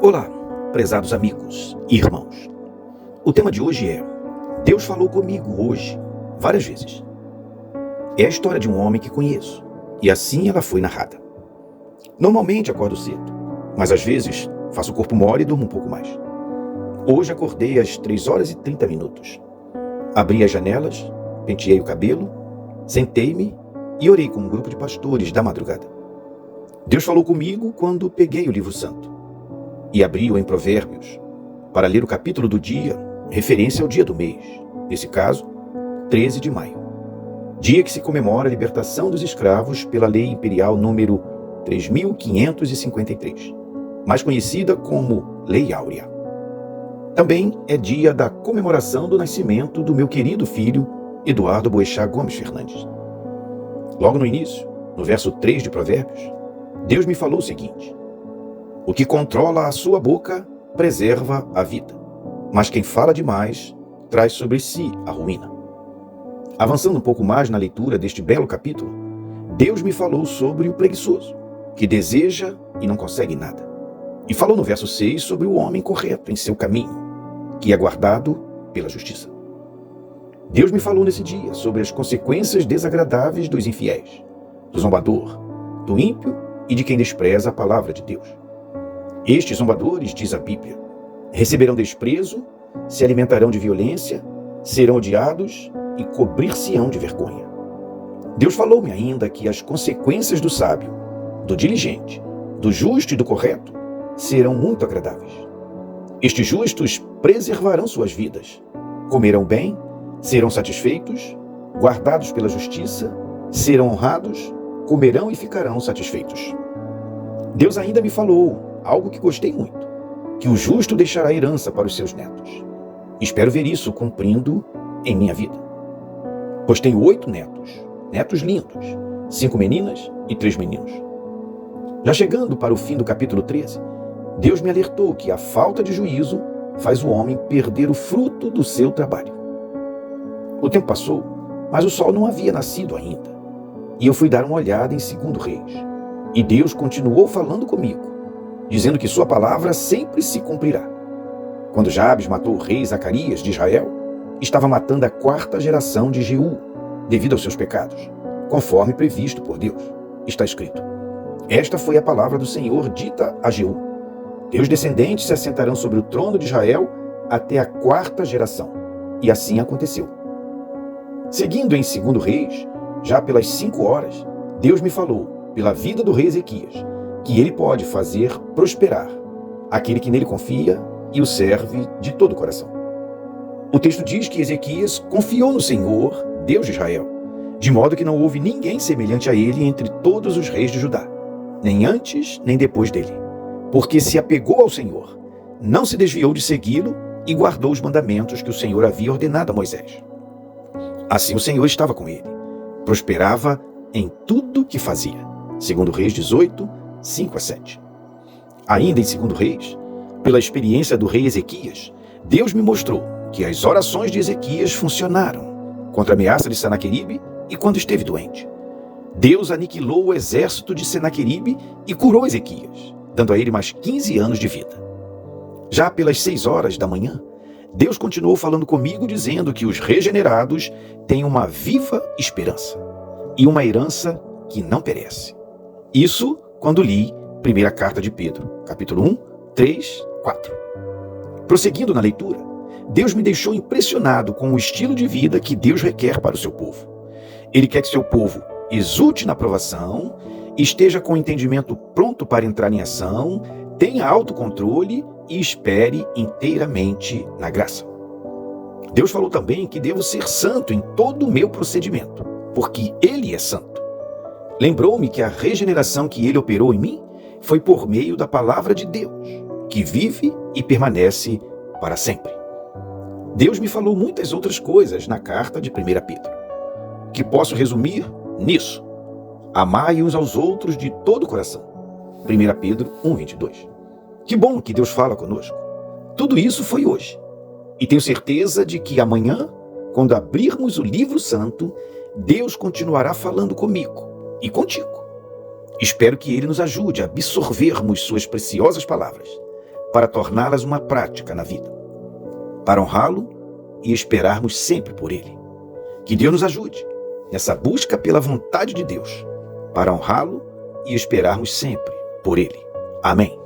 Olá, prezados amigos e irmãos. O tema de hoje é: Deus falou comigo hoje, várias vezes. É a história de um homem que conheço, e assim ela foi narrada. Normalmente acordo cedo, mas às vezes faço o corpo mole e durmo um pouco mais. Hoje acordei às 3h30. Abri as janelas, penteei o cabelo, sentei-me e orei com um grupo de pastores da madrugada. Deus falou comigo quando peguei o livro santo e abri-o em Provérbios para ler o capítulo do dia, referência ao dia do mês, nesse caso, 13 de maio, dia que se comemora a libertação dos escravos pela Lei Imperial número 3.553, mais conhecida como Lei Áurea. Também é dia da comemoração do nascimento do meu querido filho, Eduardo Boechat Gomes Fernandes. Logo no início, no verso 3 de Provérbios, Deus me falou o seguinte: o que controla a sua boca preserva a vida, mas quem fala demais traz sobre si a ruína. Avançando um pouco mais na leitura deste belo capítulo, Deus me falou sobre o preguiçoso, que deseja e não consegue nada. E falou no verso 6 sobre o homem correto em seu caminho, que é guardado pela justiça. Deus me falou nesse dia sobre as consequências desagradáveis dos infiéis, do zombador, do ímpio e de quem despreza a palavra de Deus. Estes zombadores, diz a Bíblia, receberão desprezo, se alimentarão de violência, serão odiados e cobrir-se-ão de vergonha. Deus falou-me ainda que as consequências do sábio, do diligente, do justo e do correto serão muito agradáveis. Estes justos preservarão suas vidas, comerão bem, serão satisfeitos, guardados pela justiça, serão honrados, comerão e ficarão satisfeitos. Deus ainda me falou algo que gostei muito, que o justo deixará herança para os seus netos. Espero ver isso cumprindo em minha vida. Pois tenho 8 netos lindos, 5 meninas e 3 meninos. Já chegando para o fim do capítulo 13, Deus me alertou que a falta de juízo faz o homem perder o fruto do seu trabalho. O tempo passou, mas o sol não havia nascido ainda, e eu fui dar uma olhada em 2 Reis, e Deus continuou falando comigo, dizendo que sua palavra sempre se cumprirá. Quando Jabes matou o rei Zacarias de Israel, estava matando a 4ª geração de Jeú, devido aos seus pecados, conforme previsto por Deus. Está escrito: esta foi a palavra do Senhor dita a Jeú: teus descendentes se assentarão sobre o trono de Israel até a 4ª geração. E assim aconteceu. Seguindo em 2 Reis, já pelas 5 horas, Deus me falou, pela vida do rei Ezequias, que ele pode fazer prosperar aquele que nele confia e o serve de todo o coração. O texto diz que Ezequias confiou no Senhor, Deus de Israel, de modo que não houve ninguém semelhante a ele entre todos os reis de Judá, nem antes nem depois dele, porque se apegou ao Senhor, não se desviou de segui-lo e guardou os mandamentos que o Senhor havia ordenado a Moisés. Assim o Senhor estava com ele, prosperava em tudo que fazia. 2 Reis 18, 5-7. Ainda em 2 Reis, pela experiência do rei Ezequias, Deus me mostrou que as orações de Ezequias funcionaram contra a ameaça de Senaqueribe e quando esteve doente. Deus aniquilou o exército de Senaqueribe e curou Ezequias, dando a ele mais 15 anos de vida. Já pelas 6 horas da manhã, Deus continuou falando comigo, dizendo que os regenerados têm uma viva esperança e uma herança que não perece. Isso quando li primeira carta de Pedro, capítulo 1, 3, 4. Prosseguindo na leitura, Deus me deixou impressionado com o estilo de vida que Deus requer para o seu povo. Ele quer que seu povo exulte na provação, esteja com o entendimento pronto para entrar em ação, tenha autocontrole e espere inteiramente na graça. Deus falou também que devo ser santo em todo o meu procedimento, porque Ele é santo. Lembrou-me que a regeneração que Ele operou em mim foi por meio da palavra de Deus, que vive e permanece para sempre. Deus me falou muitas outras coisas na carta de 1 Pedro, que posso resumir nisso: amai uns aos outros de todo o coração. 1 Pedro 1:22. Que bom que Deus fala conosco. Tudo isso foi hoje. E tenho certeza de que amanhã, quando abrirmos o livro santo, Deus continuará falando comigo e contigo. Espero que Ele nos ajude a absorvermos suas preciosas palavras, para torná-las uma prática na vida, para honrá-lo e esperarmos sempre por Ele. Que Deus nos ajude nessa busca pela vontade de Deus, para honrá-lo e esperarmos sempre por Ele. Amém.